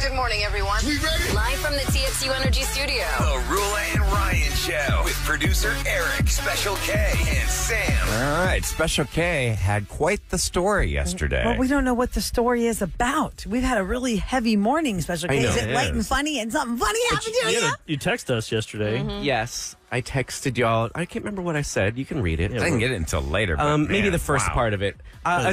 Good morning, everyone. We ready? Live from the TXU Energy Studio. The Roula and Ryan Show with producer Eric, Special K, and Sam. All right, Special K had quite the story yesterday. Well, we don't know what the story is about. We've had a really heavy morning, Special K. I know, Is it it light and is. funny and something funny happened to you? You texted us yesterday. Yes, I texted y'all. I can't remember what I said. You can read it. I didn't get it until later. But Maybe man, the first wow. part of it.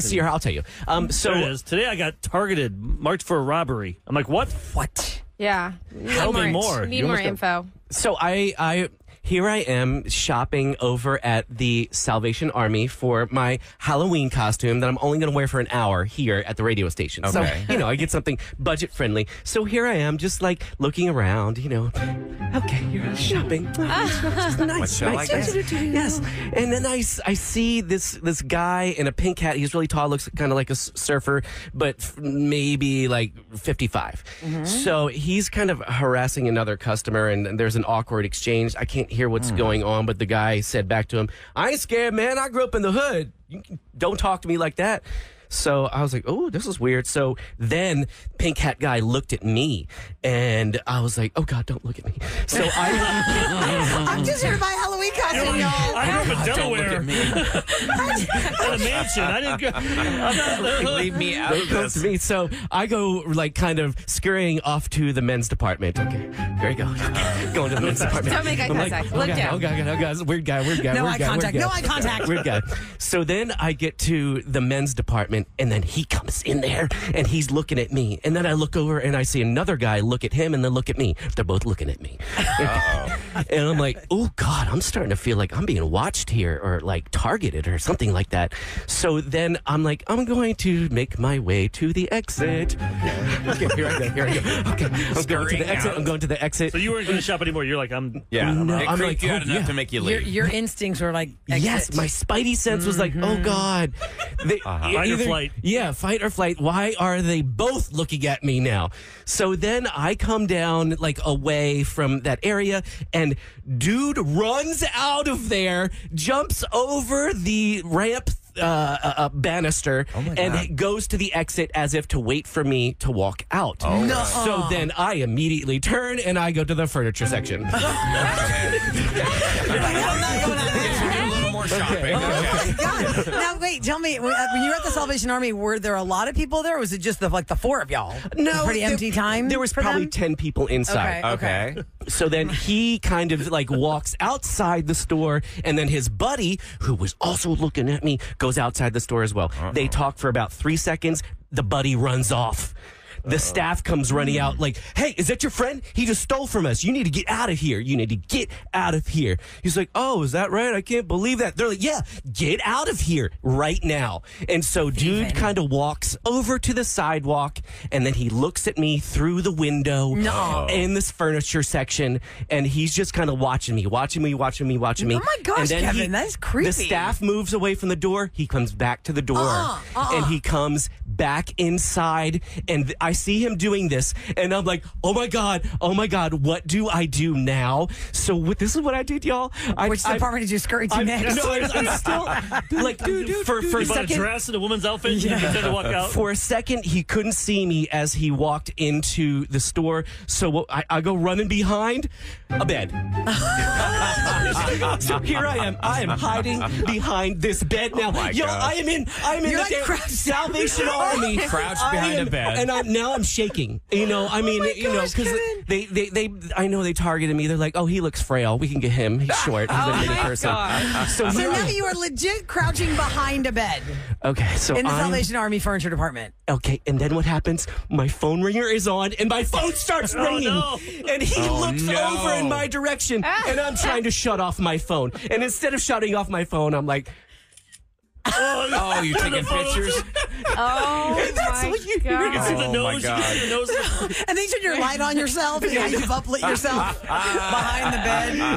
See here, I'll tell you. So There it is. Today I got targeted, marked for a robbery. I'm like, what? What? Yeah. Tell me more. Need You more almost got- info. So here I am shopping over at the Salvation Army for my Halloween costume that I'm only going to wear for an hour here at the radio station. Okay. So, I get something budget friendly. So here I am just like looking around, Okay, you're shopping. What shall I get? Yes. And then I see this guy in a pink hat. He's really tall, looks kind of like a surfer, but maybe like 55. So he's kind of harassing another customer, and there's an awkward exchange. I can't hear what's going on, but the guy said back to him, "I ain't scared, man. I grew up in the hood. Don't talk to me like that." So I was like, oh, this is weird. So then pink hat guy looked at me, and I was like, oh, God, don't look at me. So I'm just here to buy Halloween costume, y'all. I grew up in Don't look Delaware at me. in a mansion. I didn't go. I'm not, Leave me out of Close this. to me. So I go like kind of scurrying off to the men's department. Okay, there you go. Going to the men's department. Don't make eye I'm like, contact. oh Look God, down. Oh God. Weird guy. No eye contact. No eye contact. Weird guy. So then I get to the men's department, and then he comes in there, and he's looking at me. And then I look over, and I see another guy look at him, and then look at me. They're both looking at me. And I'm like, oh God, I'm starting to feel like I'm being watched here, or like targeted or something like that. So then I'm like, I'm going to make my way to the exit. Okay, here I go. Okay, I'm going to the exit. I'm going to the exit. so you weren't going to shop anymore. You're like, I'm. Yeah, No, it I'm creeped like, you out oh, enough yeah. to make you leave. Your instincts were like, exit. Yes, my spidey sense was like, oh God. Fight or flight. Yeah, fight or flight. Why are they both looking at me now? So then I come down like away from that area, and dude runs out of there, jumps over the ramp banister, Oh my God. and goes to the exit as if to wait for me to walk out. Oh. No. So then I immediately turn and I go to the furniture section. You're like, I'm not going out there. A little more shopping. Oh my God. Now wait, tell me, when you were at the Salvation Army, were there a lot of people there, or was it just the four of y'all? No, Pretty empty time. There was for probably them? 10 people inside. Okay. So then he kind of like walks outside the store, and then his buddy, who was also looking at me, goes outside the store as well. They talk for about 3 seconds. The buddy runs off. The staff comes running out like, hey, is that your friend? He just stole from us. You need to get out of here. You need to get out of here. He's like, oh, is that right? I can't believe that. They're like, yeah, get out of here right now. And so dude kind of walks over to the sidewalk, and then he looks at me through the window in this furniture section, and he's just kind of watching me. Oh my gosh, And then Kevin, that's creepy. The staff moves away from the door. He comes back to the door, and he comes back inside, and I see him doing this, and I'm like, oh my God, what do I do now? So this is what I did, y'all. Which department did you scurry to next? I'm still like, for a You bought a second. dress and a woman's outfit. And you pretend to walk out. For a second, he couldn't see me as he walked into the store. So I go running behind a bed. So here I am. I am hiding behind this bed now. my Yo, gosh. I am in You're the like crouched Salvation Army. Crouched behind a bed. And now I'm shaking. Because I know they targeted me. They're like, oh, he looks frail. We can get him. He's short. He's a mini person. So So here I now am. you are legit crouching behind a bed Okay, so in the I'm- Salvation Army furniture department. Okay, and then what happens? My phone ringer is on, and my phone starts ringing. no. And he looks no. over in my direction, and I'm trying to shut off my phone. And instead of shutting off my phone, I'm like, Oh, you taking pictures? Oh, my You can see the Oh, my nose. You God. can see the nose. And then you turn your light on yourself, and you've uplit yourself behind the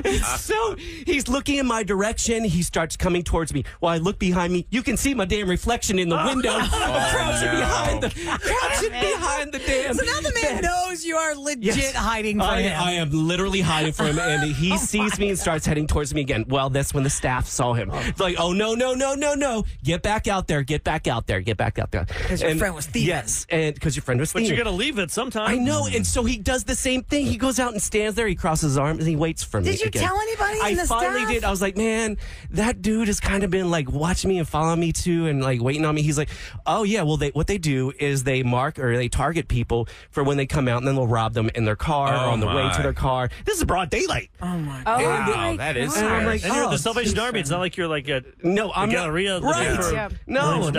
bed. so he's looking in my direction. He starts coming towards me. While I look behind me, you can see my damn reflection in the window. Crouching behind the damn So now the man knows knows you are legit hiding from him. I am literally hiding from him, and he sees me and starts heading towards me again. Well, that's when the staff saw him. It's like, oh, no. Get back out there. Get back out there. Because your friend was thieving. Yes, and because your friend was thieving. But you're going to leave it sometime. I know, and so he does the same thing. He goes out and stands there. He crosses his arms, and he waits for me. Did you tell anybody in the staff? I finally did. I was like, man, that dude has kind of been like watching me and following me too, and like waiting on me. He's like, oh yeah, well, what they do is they mark or they target people for when they come out, and then they'll rob them in their car or on the way to their car. This is broad daylight. Oh my Oh, God. Wow, that is And I'm like, And you're oh, the Salvation Army. It's not like you're like a no, I'm not. Galleria. Right. Yeah. No. $1,000.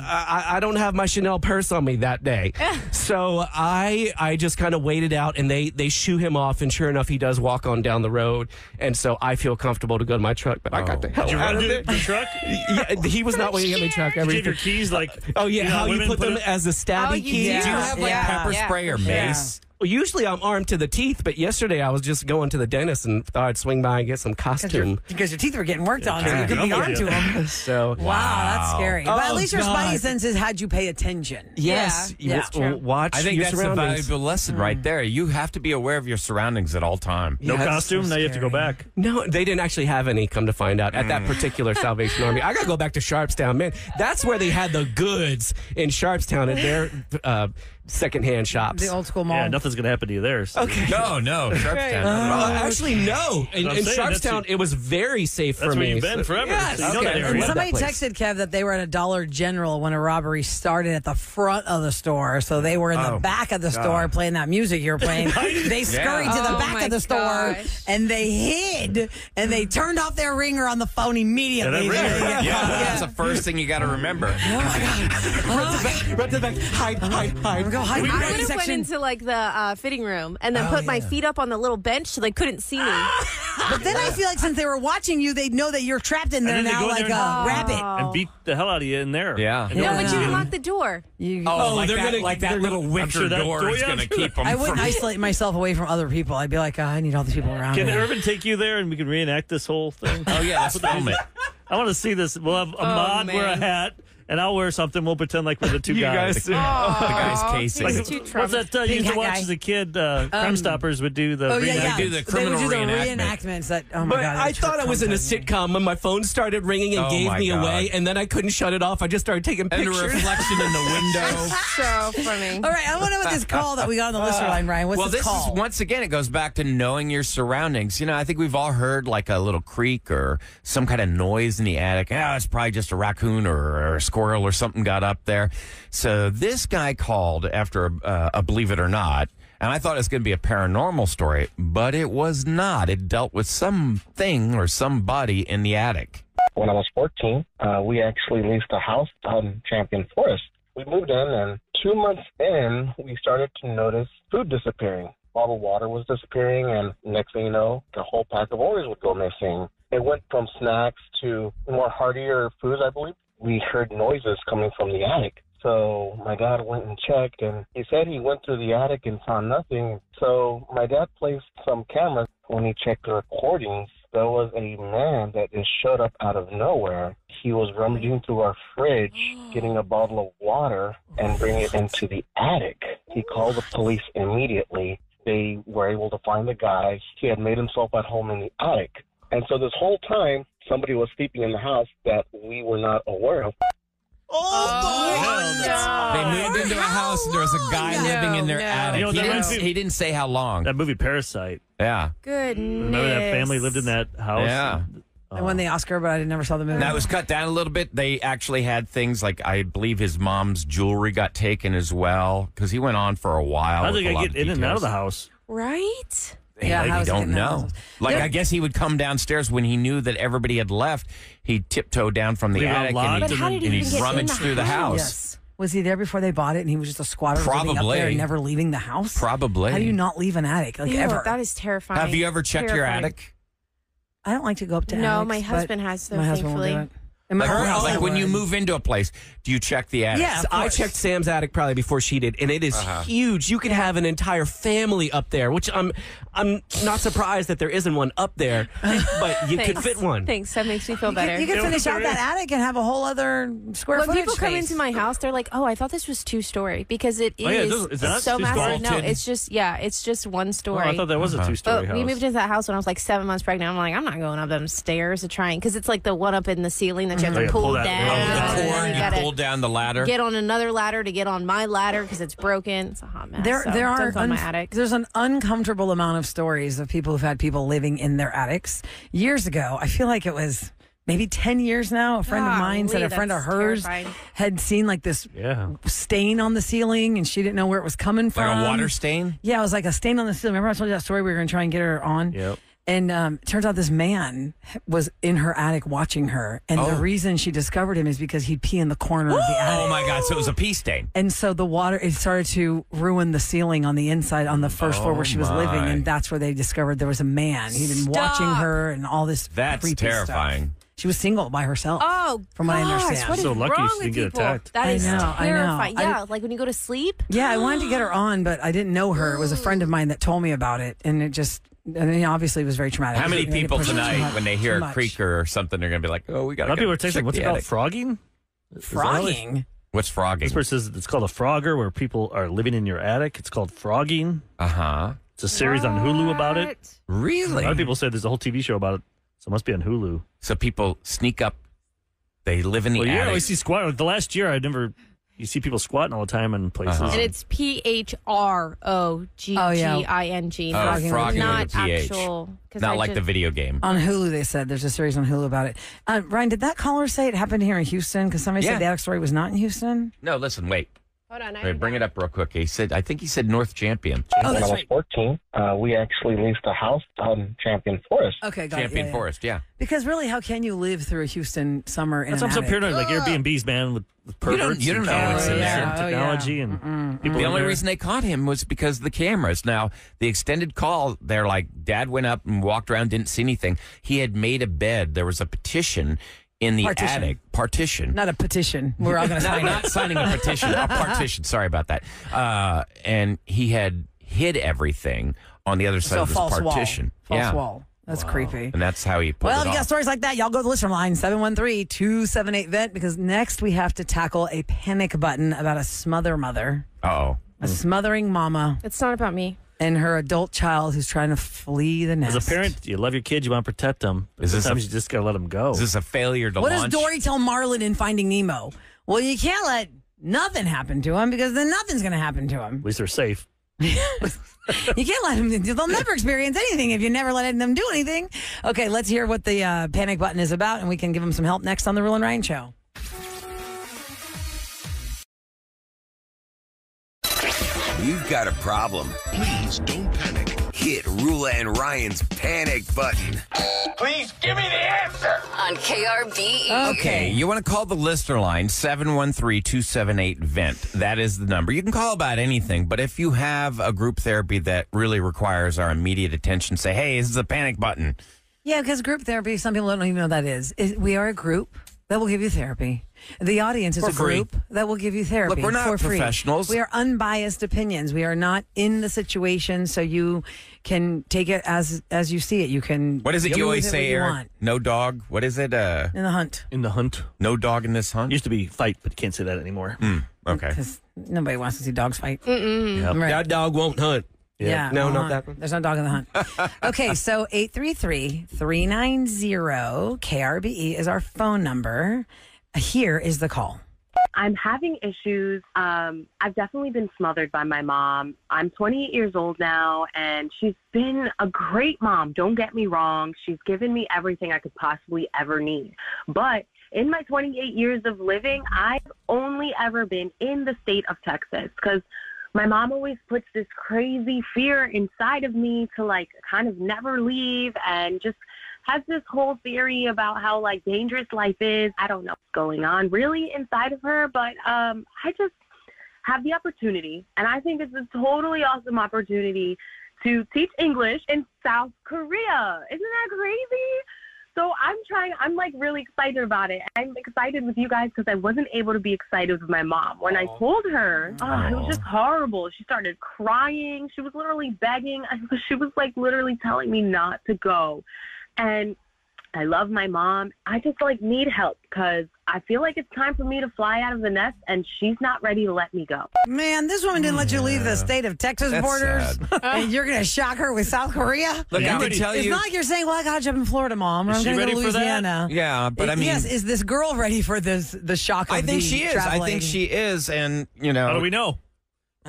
I don't have my Chanel purse on me that day. So I just kind of waited out, and they shoo him off, and sure enough, he does walk on down the road. And so I feel comfortable to go to my truck, but I got the hell Did you out run of to there. the truck? Yeah, he was not waiting at my truck. Did you have your keys like? Oh yeah, how you women put them as a stabby Oh, you key? do. Do you have like Yeah. pepper spray or mace? Well, usually I'm armed to the teeth, but yesterday I was just going to the dentist and thought I'd swing by and get some costume. Because your teeth were getting worked on, so Yeah. you couldn't be Yeah. armed to them. So Wow, that's scary. But at Oh, least your God. spidey senses had you pay attention. yes, Yeah, true. watch. I think your that's a surroundings. valuable lesson right there. You have to be aware of your surroundings at all time. No Yeah, that's costume. so Now you have to go scary. back. No, they didn't actually have any. Come to find out, at that particular Salvation Army, I gotta go back to Sharpstown, man. That's where they had the goods in Sharpstown at their secondhand shops. The old school mall. Yeah, nothing's gonna happen to you there. So. Okay. No, Sharpstown. Actually, no. In I'm saying, that's Sharpstown, it was very safe That's for where me. you've been forever. Yes. So you know that Okay. area. And Love somebody that place. texted Kev that they were at a Dollar General when a robbery started at the front of the store. So they were in the back of the store playing that music you were playing. They scurried to the Oh back my of the store gosh. and they hid and they turned off their ringer on the phone immediately. Yeah, that ringer. Yeah, that's the first thing you got to remember. Oh my God. Run to the back. Hide. Go hide in the I ready would have went section. into like the fitting room and then put my feet up on the little bench so they couldn't see me. But then I feel like since they were watching you, they'd know that you're trapped in there then they now go in like there a rabbit. and beat the hell out of you in there. Yeah. And No, no but one- you didn't lock the door. Oh, they're gonna- like that little wicker sure that door door- is yeah, going to I'm sure keep them I wouldn't from... isolate myself away from other people. I'd be like, I need all these people around Can me. Irvin take you there and we can reenact this whole thing? Oh, yeah, let's film it. I want to see this. We'll have Ahmad wear a man. hat, and I'll wear something. We'll pretend like we're the two You guys. guys. The guy's casing. He's Like, too what's that you used Pink to watch hat guy. as a kid? Crime Stoppers would do the Oh, yeah, yeah. reenactment. do the criminal they would do the reenactment. reenactments that, oh my But God. I thought I was in a sitcom when my phone started ringing and Oh, gave my me God. away, and then I couldn't shut it off. I just started taking And the pictures. reflection in the window. So funny. All right, I want to know what this call that we got on the listener line, Ryan. What's Well, this this call? is, once again, it goes back to knowing your surroundings. You know, I think we've all heard like a little creak or some kind of noise in the attic. Oh, it's probably just a raccoon or a squirrel or something got up there. So this guy called after a Believe It or Not, and I thought it was going to be a paranormal story, but it was not. It dealt with something or somebody in the attic. When I was 14, we actually leased a house out in Champion Forest. We moved in, and 2 months in, we started to notice food disappearing. Bottled water was disappearing, and next thing you know, the whole pack of Oreos would go missing. It went from snacks to more heartier foods, I believe. We heard noises coming from the attic. So my dad went and checked, and he said he went through the attic and found nothing. So my dad placed some cameras. When he checked the recordings, there was a man that just showed up out of nowhere. He was rummaging through our fridge, getting a bottle of water, and bringing it into the attic. He called the police immediately. They were able to find the guy. He had made himself at home in the attic. And so this whole time, somebody was sleeping in the house that we were not aware of. They moved into a house and there was a guy living in their attic. You know, he, that didn't, reminds me- he didn't say how long. That movie Parasite. Yeah. Goodness. Remember that family lived in that house? Yeah. I won the Oscar, but I never saw the movie. That was cut down a little bit. They actually had things like, I believe his mom's jewelry got taken as well, because he went on for a while. How with did a they lot get of in and out of the details. house? Right? Yeah, Like, how we is he don't getting out of know. the house? Like, There- I guess he would come downstairs when he knew that everybody had left. He'd tiptoe down from the Leave it attic unlocked? and But how did he he'd even get in rummage the through the house? house. Yes. Was he there before they bought it and he was just a squatter living up Probably. there and never leaving the house? Probably. How do you not leave an attic? Like Ew, ever? that is terrifying. Have you ever checked your Terrifying. attic? I don't like to go up to No, attics, my but husband has, though, my husband thankfully. will do it. Like when you move into a place, do you check the attic? Yeah, I checked Sam's attic probably before she did, and it is huge. You could have an entire family up there, which I'm not surprised that there isn't one up there, but you could fit one. Thanks. That makes me feel better. You could finish out that attic and have a whole other square When footage people come space. into my house, they're like, "Oh, I thought this was 2-story," because it Oh, yeah, is it's not so massive. No, vaulted. it's just one Oh, story. I thought that was a 2-story But house. we moved into that house when I was like 7 months pregnant. I'm like, I'm not going up them stairs to try and, because it's like the one up in the ceiling that you have to pull pull that- down. oh, the and then Cord, you gotta pull down the ladder. get on another ladder to get on my ladder because it's broken. It's a hot mess. There so are don't go in my attic. there's an uncomfortable amount of stories of people who've had people living in their attics. Years ago, I feel like it was maybe 10 years now. A friend of mine said a friend of that's hers terrifying. had seen like this stain on the ceiling, and she didn't know where it was coming from. Like a water stain? Yeah, it was like a stain on the ceiling. Remember I told you that story? We were going to try and get her on. Yep. And it turns out this man was in her attic watching her. And the reason she discovered him is because he'd pee in the corner of the attic. Oh, my God. So it was a pee stain. And so the water, it started to ruin the ceiling on the inside on the first floor where she was living. And that's where they discovered there was a man. He'd been watching her and all this That's creepy terrifying. stuff. She was single by herself. Oh, from what I gosh, understand. what is So lucky wrong she with didn't get people? attacked. That is I know. terrifying. Yeah, like when you go to sleep. Yeah, I wanted to get her on, but I didn't know her. It was a friend of mine that told me about it. And it just, I mean, obviously it was very traumatic. How many They people pushed it too tonight, much- when they too hear a much. creaker or something, they're going to be like, oh, we got A to lot of people are texting, what's it called? Frogging? Frogging? What's frogging? This person says it's called a frogger, where people are living in your attic. It's called frogging. Uh-huh. It's a series on Hulu about it. A Really? lot of people say there's a whole TV show about it, so it must be on Hulu. So people sneak up. They live in the Well, yeah, attic. I see squat. The last year, you see people squatting all the time in places. And it's PHROGGING. Oh, frogging not with a PH. actual. 'cause Not I like just- the video game. On Hulu, they said there's a series on Hulu about it. Ryan, did that caller say it happened here in Houston? Because somebody Yeah. said the attic story was not in Houston. No, listen, wait. Hold on. Wait, bring it up real quick. I think he said North Champion. Oh, When that's I was right. 14, we actually leased a house on Champion Forest. Okay, got it. Champion Yeah, yeah. Forest, yeah. Because really, how can you live through a Houston summer in That's an why I'm so attic? paranoid. Like Airbnbs, man, with perverts you don't and know kids what's in and there. certain Oh, yeah. technology and people The in only there. reason they caught him was because of the cameras. Now, the extended call, they're like, Dad went up and walked around, didn't see anything. He had made a bed. There was a petition in the Partition. attic. Partition. Not a petition. We're all going to sign Not it. signing a petition. A partition. Sorry about that. And he had hid everything on the other side So of this false partition. wall. False yeah. wall. That's creepy. And that's how he pulled Well, it if you got off. stories like that, y'all go to the listener line, 713-278-VENT, because next we have to tackle a panic button about a smother mother, Uh-oh. a smothering mama, It's not about me. and her adult child who's trying to flee the nest. As a parent, you love your kids, you want to protect them. But Is this sometimes you just got to let them go. Is this a failure to What launch? does Dory tell Marlin in Finding Nemo? Well, you can't let nothing happen to him because then nothing's going to happen to him. At least they're safe. You can't let them, they'll never experience anything if you never let them do anything. Okay, let's hear what the panic button is about, and we can give them some help next on The Roula and Ryan Show. You've got a problem. Please don't panic. Hit Roula and Ryan's panic button. On KRB. Okay, you want to call the listener line, 713-278-VENT. That is the number. You can call about anything, but if you have a group therapy that really requires our immediate attention, say, hey, this is a panic button. Yeah, because group therapy, some people don't even know what that is. We are a group that will give you therapy. The audience is For a free. group that will give you therapy. Look, we're not for free. professionals. We are unbiased opinions. We are not in the situation, so you can take it as you see it. You can. What is it do you always with it say, what you Eric? want. No dog? What is it? In the hunt. In the hunt. No dog in this hunt? Used to be fight, but you can't say that anymore. Okay. Because nobody wants to see dogs fight. Yep. Right. That dog won't hunt. Yeah. No, won't not hunt. that one. There's no dog in the hunt. Okay, so 833-390-KRBE is our phone number. Here is the call. I'm having issues. I've definitely been smothered by my mom. I'm 28 years old now, and she's been a great mom. Don't get me wrong. She's given me everything I could possibly ever need. But in my 28 years of living, I've only ever been in the state of Texas because my mom always puts this crazy fear inside of me to, like, kind of never leave and just has this whole theory about how, like, dangerous life is. I don't know what's going on really inside of her, but I just have the opportunity, and I think it's a totally awesome opportunity to teach English in South Korea. Isn't that crazy? So I'm like really excited about it. I'm excited with you guys because I wasn't able to be excited with my mom. When I told her, it was just horrible. She started crying. She was literally begging. She was like literally telling me not to go. And I love my mom. I just like need help because I feel like it's time for me to fly out of the nest and she's not ready to let me go. Man, this woman didn't let you leave the state of Texas borders. Sad. And you're going to shock her with South Korea? Look, I can tell It's you. not like you're saying, well, I got a job in Florida, Mom, or Is I'm she going to go to ready for that? Louisiana. Yeah, but I mean. Yes, is this girl ready for the shock of I think the she is. traveling? I think she is. And, you know. How do we know?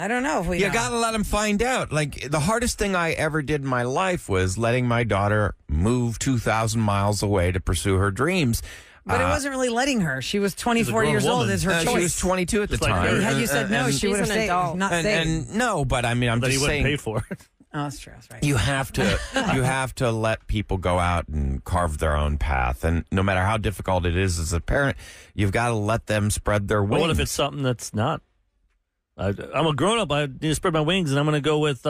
I don't know if we You know. got to let them find out. Like, the hardest thing I ever did in my life was letting my daughter move 2,000 miles away to pursue her dreams. But it wasn't really letting her. She was 24 years grown old. woman. It's her choice. She was 22 at the Just like time. her. Had you said no, she She's would have an stayed. adult. Not stayed. And no, but I mean, I'm That he just wouldn't saying. pay for it. Oh, that's true. That's right. You have to let people go out and carve their own path, and no matter how difficult it is as a parent, you've got to let them spread their But wings. what if it's something that's not? I'm a grown up. I need to spread my wings, and I'm going to go with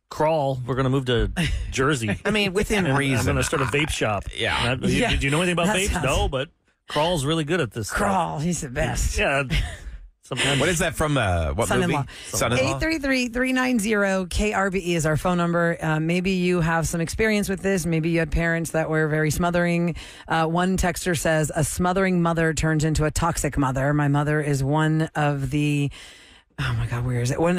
Crawl. We're going to move to Jersey. I mean, within And I'm reason. going to start a vape shop. Yeah. Yeah. Did you know anything about That vapes? sounds- No, but Crawl's really good at this stuff. Crawl. He's the best. Yeah. Sometimes. What is that from? What Son-in-law. movie? Son-in-law. 833-390-KRBE is our phone number. Maybe you have some experience with this. Maybe you had parents that were very smothering. One texter says, a smothering mother turns into a toxic mother. My mother is one of the, oh my God, where is it? One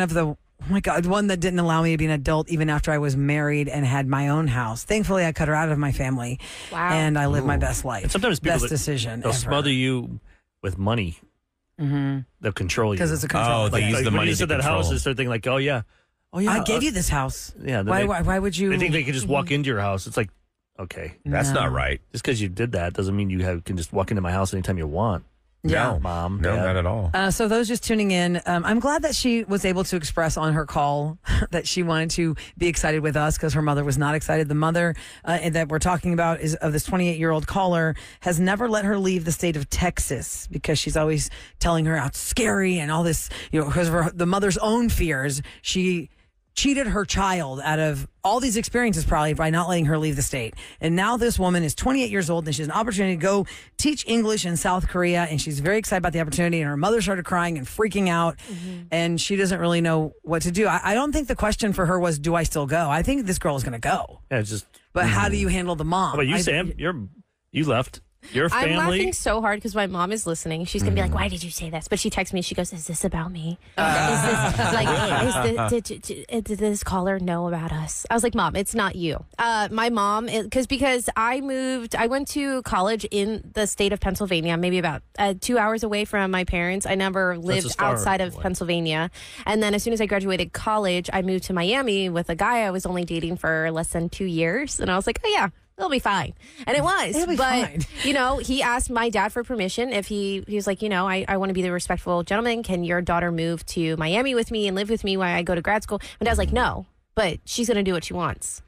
of the, oh my God, one that didn't allow me to be an adult even after I was married and had my own house. Thankfully, I cut her out of my family. Wow. And I lived my best life. And sometimes people best that- decision They'll ever. smother you with money. Mm-hmm. They'll control you. Because it's a control. Oh, they use the when money you to said that control. house, they start thinking like, oh yeah, I gave you this house. Yeah. Why would you? They think they can just walk into your house. It's like, okay, That's No. not right. just because you did that doesn't mean you can just walk into my house anytime you want. Yeah. No, Mom, no, Dad. not at all. So those just tuning in, I'm glad that she was able to express on her call that she wanted to be excited with us because her mother was not excited. The mother that we're talking about is of this 28-year-old caller has never let her leave the state of Texas because she's always telling her how it's scary and all this, because of the mother's own fears. She cheated her child out of all these experiences probably by not letting her leave the state. And now this woman is 28 years old and she has an opportunity to go teach English in South Korea. And she's very excited about the opportunity. And her mother started crying and freaking out. And she doesn't really know what to do. I don't think the question for her was, do I still go? I think this girl is going to go. Yeah, it's just. But how do you handle the mom? How about you, Sam? You left your family. I'm laughing so hard because my mom is listening. She's gonna be like, "Why did you say this?" But she texts me. She goes, "Is this about me? Is this like? Did this caller know about us?" I was like, "Mom, it's not you." My mom, because I moved. I went to college in the state of Pennsylvania, maybe about 2 hours away from my parents. I never lived far outside of away. Pennsylvania. And then as soon as I graduated college, I moved to Miami with a guy I was only dating for less than 2 years, and I was like, "Oh yeah." It'll be fine. And it was. It'll be but, fine. He asked my dad for permission if he was like, I want to be the respectful gentleman. Can your daughter move to Miami with me and live with me while I go to grad school? My dad's like, no, but she's going to do what she wants.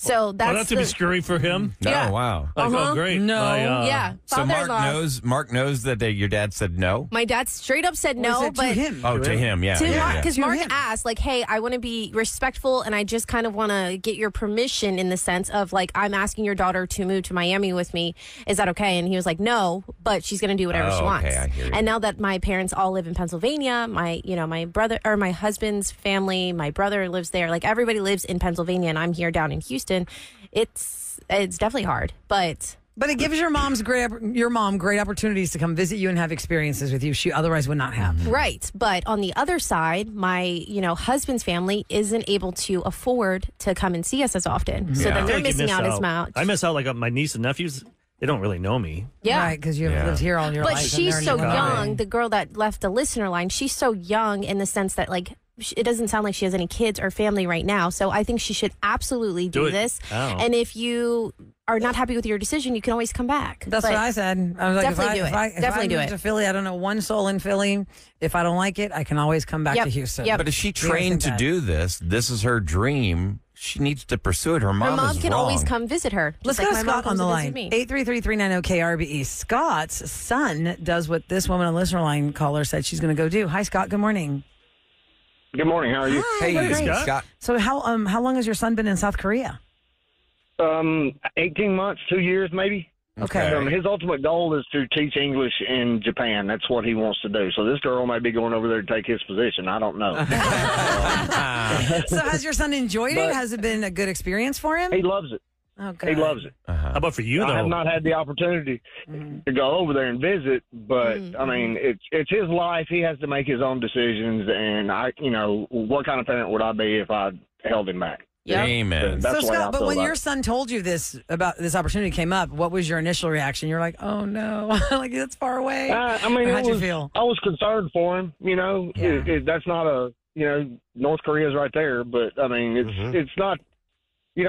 So that's that's to be scary for him. No, Yeah. wow. Like, oh, great. No. yeah. So Father-in-law. Mark knows that your dad said no? My dad straight up said Or is no, it to but him? Oh, to him, yeah. to yeah, Mark, yeah. because To Mark him. asked, like, hey, I want to be respectful and I just kind of want to get your permission in the sense of, like, I'm asking your daughter to move to Miami with me. Is that okay? And he was like, no, but she's going to do whatever she Oh, wants. okay, I hear you. And now that my parents all live in Pennsylvania, my brother or my husband's family, my brother lives there. Like, everybody lives in Pennsylvania and I'm here down in Houston. It's definitely hard, but But it gives your mom great opportunities to come visit you and have experiences with you she otherwise would not have. right. But on the other side, my husband's family isn't able to afford to come and see us as often, so Yeah. then I feel they're like you missing miss out as much. I miss out like my niece and nephews. They don't really know me. Yeah. Right, because you've Yeah. lived here all your But life. and she's they're so new. young. The girl that left the listener line, she's so young in the sense that, like, it doesn't sound like she has any kids or family right now. So I think she should absolutely do Do it. this. Oh. And if you are not happy with your decision, you can always come back. That's But what I said. I was like, Definitely do it. if Definitely I do move it. to Philly, I don't know one soul in Philly. If I don't like it, I can always come back Yep. to Houston. Yep. But if she Yeah, I trained think to that. do this is her dream. She needs to pursue it. Her Her mom mom is can wrong. always come visit her. Let's just go like to my mom Scott on comes the to line. visit me. 833-390-KRBE. Scott's son does what this woman on the listener line caller said she's going to go do. Hi, Scott. Good morning. Good morning. How are you? Hey, Scott. Scott. So how long has your son been in South Korea? 18 months, 2 years, maybe. Okay. His ultimate goal is to teach English in Japan. That's what he wants to do. So this girl may be going over there to take his position. I don't know. So has your son enjoyed it? Has it been a good experience for him? He loves it. Okay. He loves it. How about for you, though? I have not had the opportunity to go over there and visit, but I mean, it's his life. He has to make his own decisions, and what kind of parent would I be if I held him back? Yep. Amen. That's So the way I Scott, but feel when about your it. son told you this about this opportunity came up, what was your initial reaction? You're like, "Oh no, like that's far away." I mean, Or how'd you feel? I was concerned for him. Yeah. That's not North Korea's right there, but I mean, it's not. He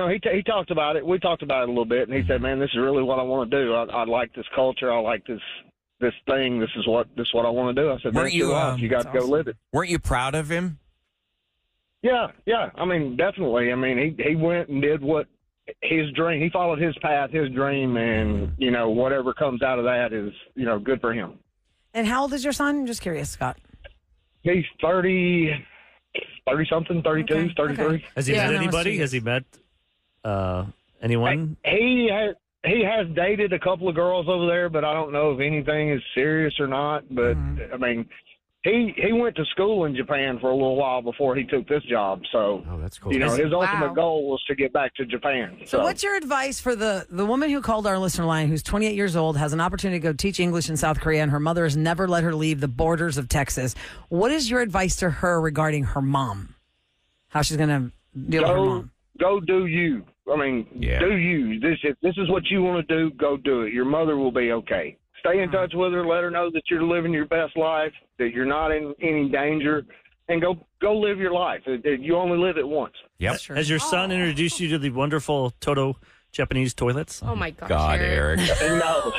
talked about it. We talked about it a little bit, and he said, "Man, this is really what I want to do. I like this culture. I like this thing. This is what I want to do." I said, Weren't "That's your life. You got to go live it." Weren't you proud of him? Yeah. I mean, definitely. I mean, he went and did what his dream. He followed his path, his dream, and whatever comes out of that is good for him. And how old is your son? I'm just curious, Scott. He's 30-something, 32, Okay, 33. okay. Has he Yeah, met no, anybody? it's Has he met anyone? He has dated a couple of girls over there, but I don't know if anything is serious or not. But I mean, he went to school in Japan for a little while before he took this job. So that's cool. his ultimate Wow. goal was to get back to Japan. So what's your advice for the woman who called our listener line, who's 28 years old, has an opportunity to go teach English in South Korea, and her mother has never let her leave the borders of Texas? What is your advice to her regarding her mom? How she's going to deal with her mom? Go do you. I mean, do you. If this is what you want to do, go do it. Your mother will be okay. Stay in touch with her. Let her know that you're living your best life, that you're not in any danger, and go live your life. You only live it once. Yep. Has your son introduced you to the wonderful Toto Japanese toilets? Oh my gosh, God, Eric. No.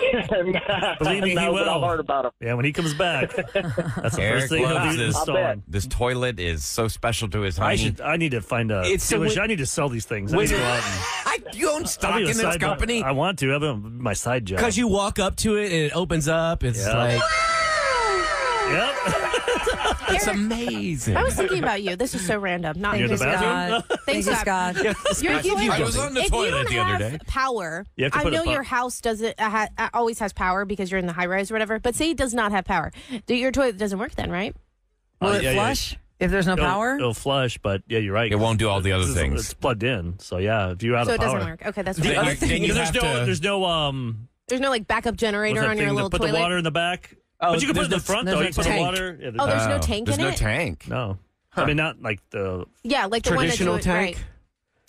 Believe me, he No, but will. I've heard about him. Yeah, when he comes back, that's the Eric first thing he'll loves be this. installing. This toilet is so special to his honey. I need to find a. It's so I need to sell these things. I need to go out and. You own stock I'll be in a this side- company? I want to. I have my side job. Because you walk up to it and it opens up. It's Yeah. like, Yep. It's Eric, amazing. I was thinking about you. This is so random. Not You're in the because- bathroom? Thank Thanks, you, Scott. Scott. You're I was on the if you toilet don't the other have day. power, You have to I put a know bu- your house doesn't always has power because you're in the high rise or whatever. But say it does not have power, your toilet doesn't work then, right? Will it yeah, flush if there's no power? It'll flush, but yeah, you're right. It won't do all the other It's- things. It's plugged in, so yeah, if you're out So of it power, doesn't work. Okay, that's The right. other thing you there's have no, to- there's no There's no backup generator what's that on your thing little to put toilet. the water in the back. Oh, But you can put it in the there's no- front there's though. no You put the tank. water. Yeah, Oh, there's no tank There's in no it? tank. no. I mean, not like the. Yeah, like the one that's traditional tank. Right.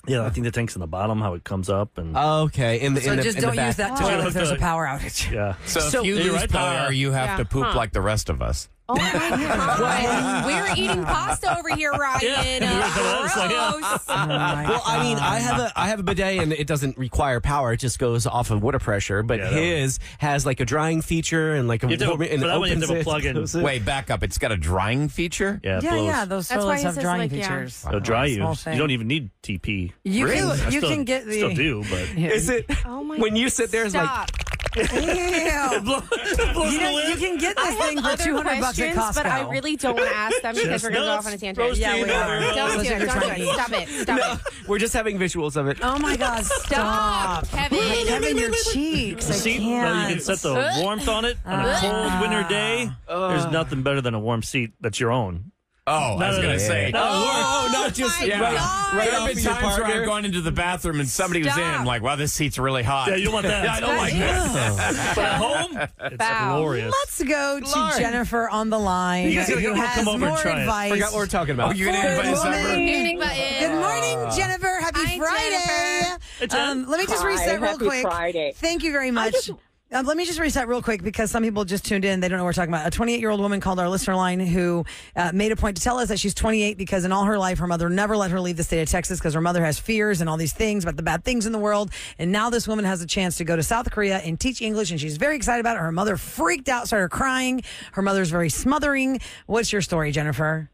Yeah, I think the tank's in the bottom. How it comes up and. Okay. In the, So in the, just in the don't back. use that Oh. toilet if there's a power outage. yeah. So, So- if you You're lose right, though, power, yeah. you have Yeah. to poop Huh. like the rest of us. Oh my god, we're eating pasta over here, Ryan. It's like, yeah. Gross. Oh, my Well, I mean, I have a bidet and it doesn't require power. It just goes off of water pressure. But Yeah, that his has like a drying feature and like a You have to have a- and for it that one, you have opens to have a it, plug-in. closes it. Wait, back up. It's got a drying feature? Yeah, it Yeah, blows. yeah, those That's why toilets he have says, drying like, yeah. features. It'll dry you. Small You thing. don't even need TP. You Really? can I you still, can get the still do, but Is it Oh my when you sit there? It's like Stop. Ew. blows You know, you can get I this thing have for other $200 at questions, Costco. but I really don't want to ask them because we're going to go off on a tangent. Roast Yeah, we dinner. are. Don't Those do are it. your Don't do Chinese. it. Stop it. Stop it. we're just having visuals of it. Oh my God! Stop, Kevin. Kevin, your cheeks. The I seat, can't. you can set the warmth on it on a cold winter day. There's nothing better than a warm seat that's your own. Oh, I was going to say. Oh, not just my right, God. right There off have of been your times where partner. I've gone into the bathroom and somebody was Stop. in, like, wow, this seat's really hot. Yeah, you don't want that. Yeah, I don't like that. But at home, it's Wow. glorious. Let's go to Lord. Jennifer on the line. You guys gotta who come has over and more try it. advice. Forgot what we're talking about. Oh, you're going to invite us over? Evening button. Good morning, Jennifer. Happy Hi, Friday. Jennifer. Hey, Jen. Let me just reset real happy quick. Friday. Thank you very much. Let me just reset real quick because some people just tuned in. They don't know what we're talking about. A 28-year-old woman called our listener line who made a point to tell us that she's 28 because in all her life, her mother never let her leave the state of Texas because her mother has fears and all these things about the bad things in the world. And now this woman has a chance to go to South Korea and teach English, and she's very excited about it. Her mother freaked out, started crying. Her mother's very smothering. What's your story, Jennifer?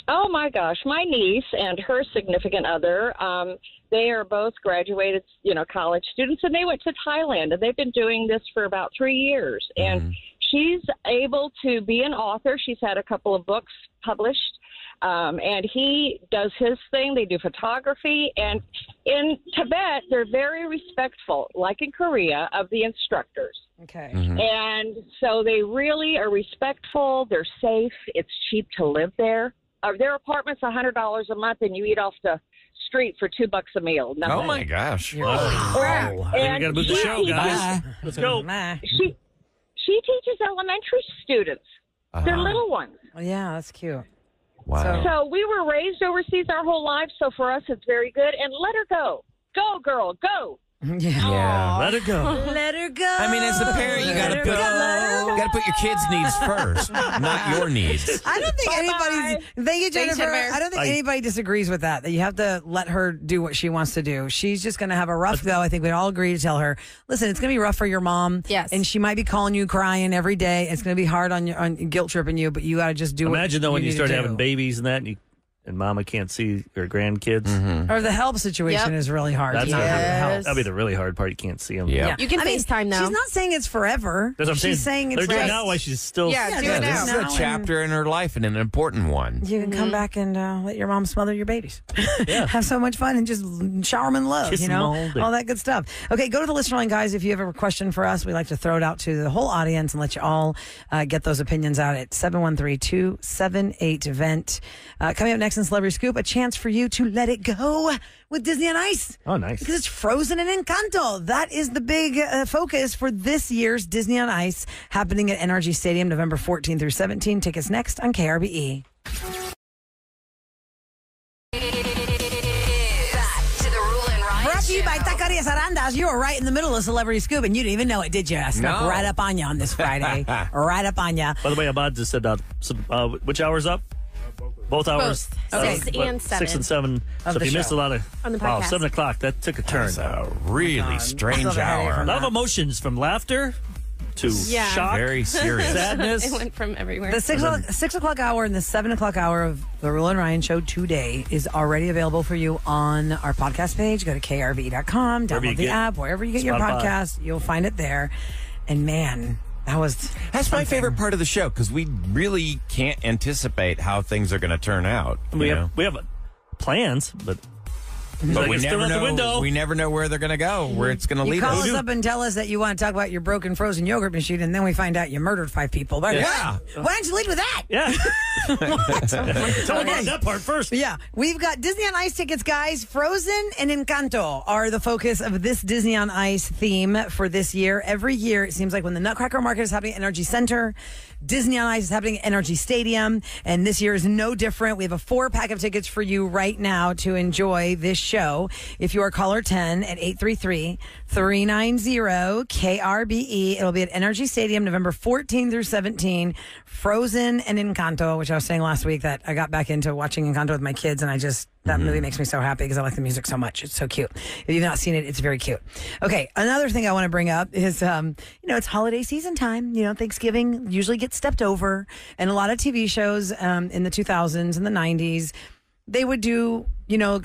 Oh my gosh, my niece and her significant other, they are both graduated, college students, and they went to Thailand, and they've been doing this for about 3 years. And she's able to be an author. She's had a couple of books published. And he does his thing. They do photography. And in Tibet, they're very respectful, like in Korea, of the instructors. Okay. And so they really are respectful. They're safe. It's cheap to live there. Their apartment's $100 a month, and you eat off the street for $2 a meal. Nothing. Oh my gosh! Wow. And We got to move the show, guys. Let's go. She teaches elementary students. They're little ones. Oh, yeah, that's cute. Wow. So we were raised overseas our whole lives, so for us it's very good. And let her go. Go, girl, go. Yeah. Let it go. Let her go. I mean, as a parent, you got to put your kids' needs first, not your needs. I don't think anybody's. Thank you, Jennifer. Jennifer. I don't think anybody disagrees with that. That you have to let her do what she wants to do. She's just going to have a rough go. I think we all agree to tell her, listen, it's going to be rough for your mom. Yes. And she might be calling you crying every day. It's going to be hard on guilt tripping you, but you got to just do. Imagine though when you need start to having do. babies and mama can't see your grandkids. Or the help situation Yep. is really hard. That's to not have Yes. help. That'd be the really hard part. You can't see them. Yeah. You can FaceTime now. She's not saying it's forever. That's what I'm saying. She's saying it's They're doing like, now while she's still. Yeah, do Yeah, it this now. is now a chapter in her life and an important one. you can come back and let your mom smother your babies. Yeah. Have so much fun and just shower them in love, Kiss you them know, all day. all that good stuff. Okay, go to the listener line, guys. If you have a question for us, we like to throw it out to the whole audience and let you all get those opinions out at 713-278-VENT. Coming up next in Celebrity Scoop, a chance for you to let it go with Disney on Ice. Oh, nice. Because it's Frozen and Encanto. That is the big focus for this year's Disney on Ice, happening at NRG Stadium November 14 through 17. Tickets next on KRBE. Back to the Roula and Ryan Brought to you by Show. Taquerias Arandas. You were right in the middle of Celebrity Scoop, and you didn't even know it, did you? I snuck No. right up on you on this Friday. Right up on you. By the way, Abad just said which hour's up? Both hours. Both. 6 and 7. 6 and 7. Of So the if you missed show. a lot of. On the Wow, podcast. 7 o'clock. That took a turn. It's a really strange Still ahead of you A from lot of that. emotions from laughter to Yeah. shock, Very serious. sadness. It went from everywhere. The 6 o'clock hour and the 7 o'clock hour of the Roula and Ryan Show today is already available for you on our podcast page. Go to krv.com, Wherever you download the get app, wherever you get your Spotify. podcast, you'll find it there. And man, that was That's my something. favorite part of the show because we really can't anticipate how things are going to turn out. We you know? have plans, but. But we it's still never out the know. window. We never know where they're going to go, where it's going to You lead call us. us up and tell us that you want to talk about your broken frozen yogurt machine, and then we find out you murdered 5 people. But Yeah. what? Why don't you lead with that? Yeah. Tell them about that part first. Yeah, we've got Disney on Ice tickets, guys. Frozen and Encanto are the focus of this Disney on Ice theme for this year. Every year, it seems like when the Nutcracker Market is happening at Energy Center, Disney on Ice is happening at Energy Stadium, and this year is no different. We have a 4-pack of tickets for you right now to enjoy this show. If you are caller 10 at 833-390-KRBE, it'll be at Energy Stadium November 14 through 17. Frozen and Encanto, which I was saying last week that I got back into watching Encanto with my kids, and that movie makes me so happy because I like the music so much. It's so cute. If you've not seen it, it's very cute. Okay, another thing I want to bring up is, it's holiday season time. Thanksgiving usually gets stepped over, and a lot of TV shows in the 2000s and the 90s, they would do,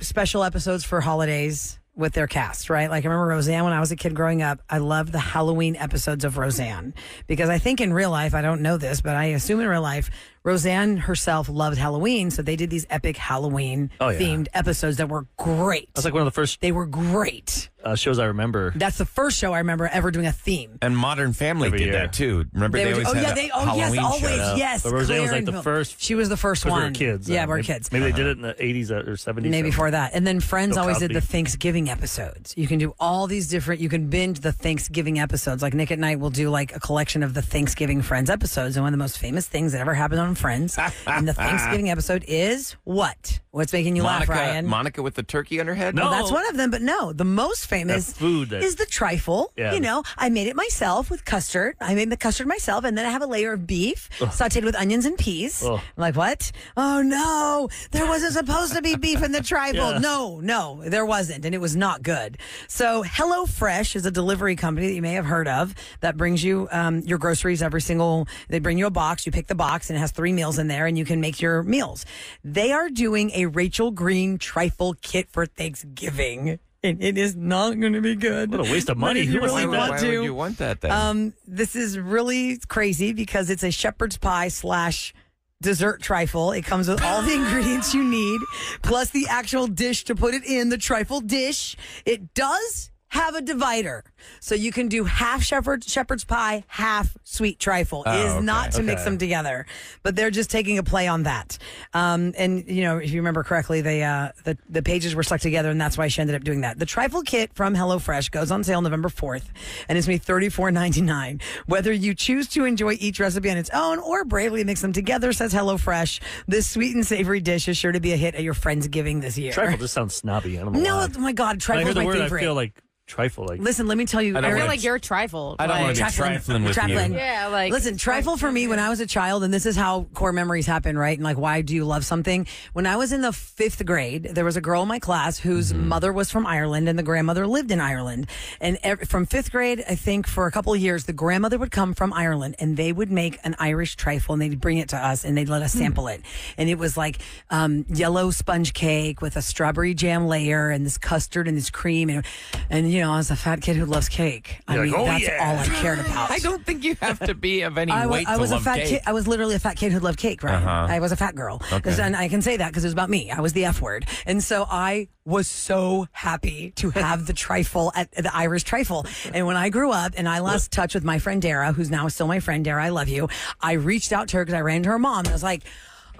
special episodes for holidays with their cast, right? Like I remember Roseanne when I was a kid growing up. I loved the Halloween episodes of Roseanne because I think in real life, I don't know this, but I assume in real life, Roseanne herself loved Halloween. So they did these epic Halloween themed episodes that were great. That's like one of the first They were great. shows I remember. That's the first show I remember ever doing a theme. And Modern Family Every did year. that too. Remember they always had a Halloween yes, always, show. yes. But Roseanne was Claire like the and- first. She was the first Because one. we were kids. Yeah, we're maybe, kids. Maybe they did it in the 80s or 70s. Maybe before that. And then Friends Bill always did the Cosby. Thanksgiving episodes. You can do all these different, you can binge the Thanksgiving episodes. Like Nick at Night will do like a collection of the Thanksgiving Friends episodes. And one of the most famous things that ever happened on Friends in the Thanksgiving episode is what? What's making you laugh, Ryan? Monica with the turkey on her head? No. Well, that's one of them, but no, the most famous That food that- is the trifle. Yeah. I made it myself with custard. I made the custard myself, and then I have a layer of beef sauteed with onions and peas. Ugh. I'm like, what? Oh no, there wasn't supposed to be beef in the trifle. Yeah. No, there wasn't, and it was not good. So HelloFresh is a delivery company that you may have heard of that brings you your groceries they bring you a box, you pick the box, and it has 3 meals in there, and you can make your meals. They are doing a Rachel Green trifle kit for Thanksgiving. And it is not going to be good. What a waste of money. But if you Who would really want that? want Why to, would you want that then? this is really crazy because it's a shepherd's pie / dessert trifle. It comes with all the ingredients you need, plus the actual dish to put it in, the trifle dish. It does have a divider. So you can do half shepherd's pie, half sweet trifle. It is not to mix them together, but they're just taking a play on that. And you know, if you remember correctly, the pages were stuck together, and that's why she ended up doing that. The trifle kit from HelloFresh goes on sale November 4th, and it's going to be $34.99. Whether you choose to enjoy each recipe on its own or bravely mix them together, says HelloFresh, this sweet and savory dish is sure to be a hit at your Friendsgiving this year. Trifle just sounds snobby. I don't know No, why. oh my God, When I trifle hear is the my word, favorite. I feel like trifle. Like, Listen, let me tell you. I Eric, feel like you're trifle. I don't want to be trifling with you. Yeah, like Listen, trifle for me when I was a child, and this is how core memories happen, right? And like, why do you love something? When I was in the 5th grade, there was a girl in my class whose mother was from Ireland, and the grandmother lived in Ireland. And from 5th grade, I think for a couple of years, the grandmother would come from Ireland, and they would make an Irish trifle, and they'd bring it to us, and they'd let us sample it. And it was like yellow sponge cake with a strawberry jam layer, and this custard and this cream, and you know, I was a fat kid who loves cake. I You're mean, like, oh, that's yeah. all I cared about. I don't think you have to be of any weight I to was a love fat cake. kid. I was literally a fat kid who loved cake, right? I was a fat girl. Okay. And I can say that because it was about me. I was the F word. And so I was so happy to have the trifle at the Irish trifle. And when I grew up and I lost touch with my friend Dara, who's now still my friend, Dara, I love you. I reached out to her because I ran to her mom and I was like,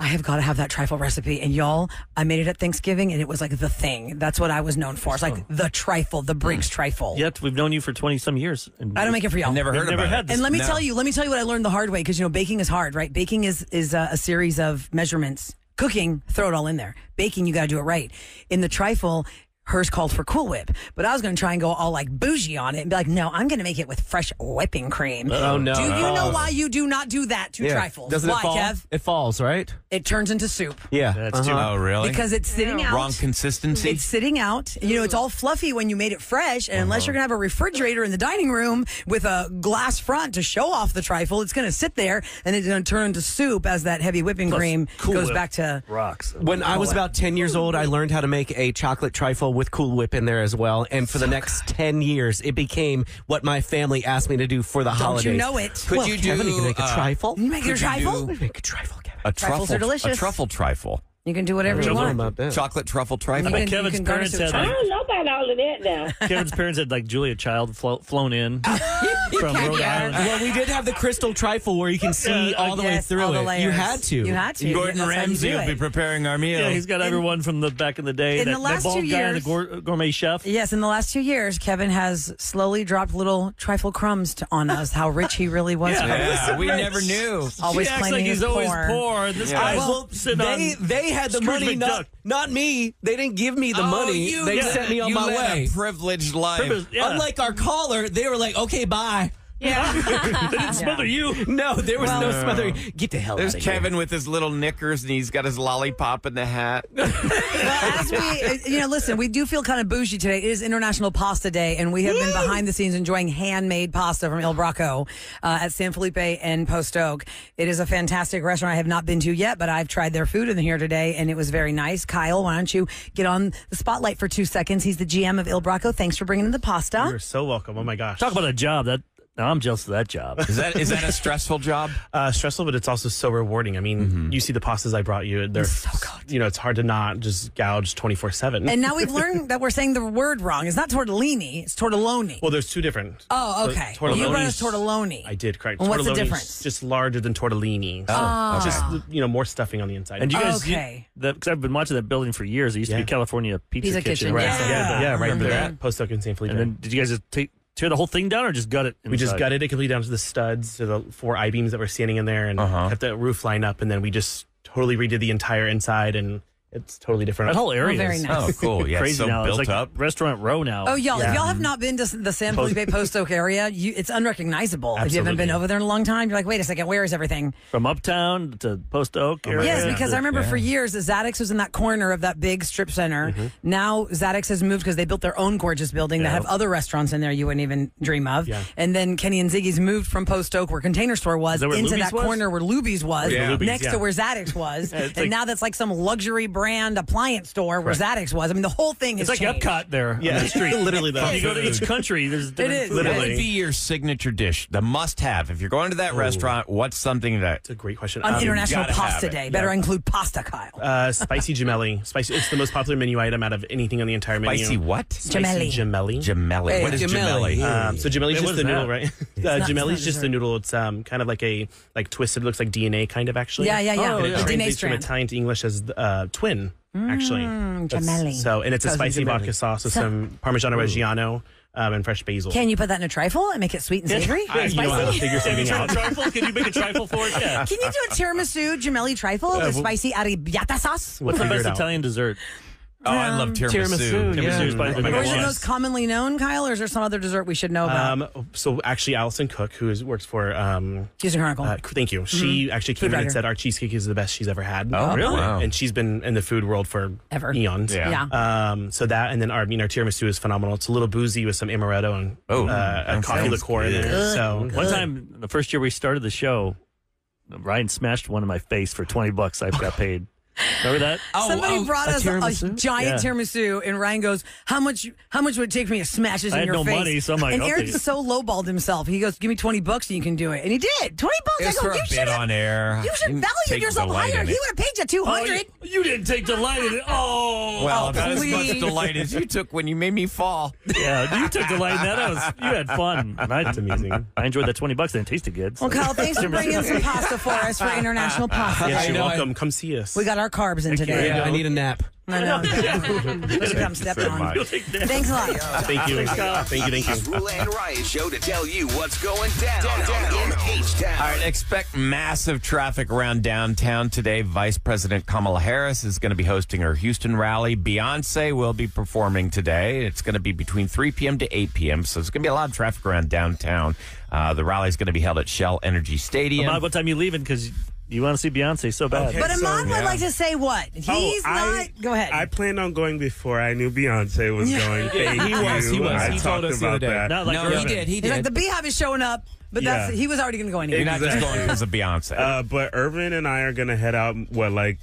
I have got to have that trifle recipe. And y'all, I made it at Thanksgiving and it was like the thing. That's what I was known for. It's like the trifle, the Briggs trifle. Yet we've known you for 20-some years. And I don't make it for y'all. Never heard about had it. this. And let me tell you what I learned the hard way, because you know baking is hard, right? Baking is a series of measurements. Cooking, throw it all in there. Baking, you got to do it right. In the trifle, hers called for Cool Whip, but I was going to try and go all like bougie on it and be like, no, I'm going to make it with fresh whipping cream. Oh, no. Do you know why you do not do that to trifles? Doesn't Why, it fall? Kev? It falls, right? It turns into soup. Yeah. That's too. Oh, really? Because it's sitting out. Wrong consistency? It's sitting out. You know, it's all fluffy when you made it fresh. And unless you're going to have a refrigerator in the dining room with a glass front to show off the trifle, it's going to sit there and it's going to turn into soup as that heavy whipping cream Cool goes Whip back to. rocks. When I was about 10 years old, I learned how to make a chocolate trifle with Cool Whip in there as well. And for the next 10 years, it became what my family asked me to do for the holidays. Don't you know it? Could Well, you Kevin, do you can make a trifle? You make your Could you trifle? do Make a trifle, Kevin. a Trifles are delicious. A truffle trifle. You can do whatever you I don't know want. about that. Chocolate truffle trifle. You can- Kevin's you can garnish parents it with had I like, don't know about all of that now. Kevin's parents had like Julia Child flown in from Rhode Island. Well, we did have the crystal trifle where you can see all the way Yes, through all the it. layers. You had to. You had to. Gordon That's how you Ramsay do will be it. preparing our meal. Yeah, he's got everyone from the back in the day. in That, the last that bald 2 guy, years- the gourmet chef. Yes, in the last 2 years, Kevin has slowly dropped little trifle crumbs on us. How rich he really was. Yeah, we never knew. Always he acts claiming like he's he's always poor. poor. And this Yeah. guy's Well, sitting they had the Scrooge money, McDuck. not me. They didn't give me the money. You They led- sent me on you my led way. A privileged life. Yeah. Unlike our caller, they were like, okay, bye. they didn't smother you. No, there was no smothering. Get the hell There's out of here. Kevin with his little knickers, and he's got his lollipop in the hat. Well, as we, listen, we do feel kind of bougie today. It is International Pasta Day, and we have been behind the scenes enjoying handmade pasta from Il Bracco at San Felipe and Post Oak. It is a fantastic restaurant I have not been to yet, but I've tried their food in here today, and it was very nice. Kyle, why don't you get on the spotlight for 2 seconds? He's the GM of Il Bracco. Thanks for bringing in the pasta. You're so welcome. Oh my gosh. Talk about a job. Now I'm jealous of that job. Is that a stressful job? Stressful, but it's also so rewarding. I mean, you see the pastas I brought you. They're so good. You know, it's hard to not just gouge 24/7. And now we've learned that we're saying the word wrong. It's not tortellini, it's tortelloni. Well, there's two different. Oh, okay. So, You brought us tortelloni. I did, correct. And what's the Tortelloni's difference? Just larger than tortellini. So Oh. just, more stuffing on the inside. And you guys, Okay. because I've been watching that building for years. It used to be Yeah. California Pizza Pizza Kitchen, Right. yeah. right Remember there that? at Post Oak and St. Felipe. And then did you guys just tear the whole thing down or just gut it? we just inside? gutted it completely down to the studs, to the 4 I-beams that were standing in there, and kept the roof line up, and then we just totally redid the entire inside, and it's totally different. That whole area very is nice. Oh, cool. Yeah, crazy so now. built It's like up. Restaurant Row now. Oh, y'all, if y'all have not been to the San Felipe Post Oak area, it's unrecognizable. If you haven't been Absolutely. over there in a long time, you're like, wait a second, where is everything? From uptown to Post Oak area. Yes, because I remember for years, Zadex was in that corner of that big strip center. Now Zadex has moved because they built their own gorgeous building that have other restaurants in there you wouldn't even dream of. Yeah. And then Kenny and Ziggy's moved from Post Oak, where Container Store was, that where into Luby's that was? corner where Luby's was, Yeah. next Luby's, to yeah. where Zadex was. it's and like- now that's like some luxury brand appliance store where Zaddix was. I mean, the whole thing is It's like Epcot there on the street. Literally though. You go to each country, there's different is. food. What Literally. would be your signature dish, the must-have? If you're going to that restaurant, what's something that... It's a great question. on International gotta have Pasta it. Day. Better include pasta, Kyle. Spicy gemelli. Spicy. It's the most popular menu item out of anything on the entire menu. Spicy what? Spicy gemelli. Gemelli. What is gemelli? So gemelli is what just is the noodle, that? right? Gemelli is just the noodle. It's kind of like a twisted. It looks like DNA, kind of actually. Yeah. And it The DNA translates from strand. Italian to English as twin, actually. gemelli. So, and it's a Cousin spicy gemelli. vodka sauce with some Parmigiano Reggiano and fresh basil. Can you put that in a trifle and make it sweet and savory? You know how to figure something out. Trifle? Can you make a trifle for it? Yeah. Can you do a tiramisu gemelli trifle with spicy arrabbiata sauce? We'll What's the figure best it out. Italian dessert? Oh, I love tiramisu. Tiramisu is probably the Or number is it one. most commonly known, Kyle, or is there some other dessert we should know about? So actually, Allison Cook, who works for Houston Chronicle. thank you. She actually came in writer. and said our cheesecake is the best she's ever had. Oh, really? Wow. And she's been in the food world for Ever. eons. Yeah. So that, and then our tiramisu is phenomenal. It's a little boozy with some amaretto and that coffee sounds liqueur in there. So One time, the first year we started the show, Ryan smashed one in my face for $20. I got paid. Remember that? Somebody brought us a tiramisu? giant Yeah. tiramisu, and Ryan goes, "How much would it take for me to smash this I in had your no face?" money, so I'm like, and I'll Eric take it. so lowballed himself. He goes, "Give me $20 and you can do it," and he did. $20. It's I go, for "You a should bit have. on air. You should Didn't value take yourself delight higher. in He it. would have paid you $200. You didn't take delight in it. Oh. Well, not as much please. delight as you took when you made me fall. Yeah, you took delight in that. You had fun. And that's amazing. I enjoyed that $20 and it tasted good. Well, Kyle, thanks for bringing some pasta for us for International Pasta Yes, Day. you're welcome. Come see us. We got our carbs in today. Yeah, I need a nap. I know. Let's come step on. Thanks a lot. Thank you. Thank you. Roula and Ryan show to tell you what's going down in H-Town. All right, expect massive traffic around downtown today. Vice President Kamala Harris is going to be hosting her Houston rally. Beyonce will be performing today. It's going to be between 3 p.m. to 8 p.m., so there's going to be a lot of traffic around downtown. The rally is going to be held at Shell Energy Stadium. Ahmad, what time you leaving? Because you want to see Beyonce so bad. Okay. But So, Ahmad would like to say what? He's not. Go ahead. I planned on going before I knew Beyonce was going. Thank He was. you. He I told talked us the other about day. that. Not like No, Urban. he did. He He's like, did. the Beehive is showing up, but Yeah. he was already going to go anyway. You're not just Exactly. going because of Beyonce. But Irvin and I are gonna head out. What, like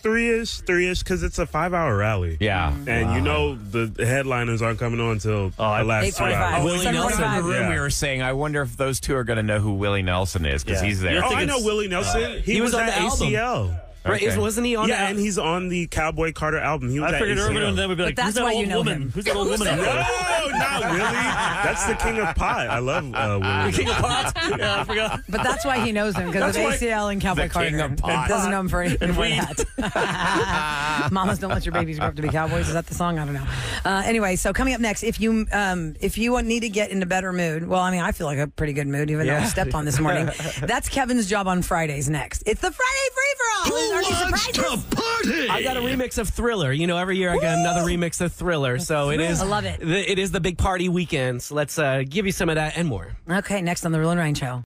3-ish, because it's a 5-hour rally. Yeah. And you know the headliners aren't coming on until the last 2 8:45. hours. Willie Nelson in the room, Yeah. we were saying, I wonder if those two are going to know who Willie Nelson is because Yeah. he's there. You're Oh, think I know it's- Willie Nelson. He was on at the album. ACL. Right? Okay. Wasn't he on Yeah, that? and he's on the Cowboy Carter album. He was I at figured ACL. Urban and then would be like, But who's that's that why old you know woman? him. Who's that old woman? No, not Willie. That's the king of pot. I love Willie. King of Pots? Yeah, I forgot. But that's why he knows him, because of That's why- ACL and Cowboy The Carter. king of pot. Doesn't know him for anything And more weed. than that. Mamas don't let your babies grow up to be cowboys. Is that the song? I don't know. Anyway, so coming up next, if you need to get in a better mood, well, I mean, I feel like a pretty good mood, even though I stepped on this morning. That's Kevin's job on Fridays next. It's the Friday free-for-all. Are there surprises? I got a remix of Thriller. You know, every year I get another remix of Thriller. So it is. I love it. It is the big party weekend. So let's give you some of that and more. Okay, next on the Roula and Ryan Show.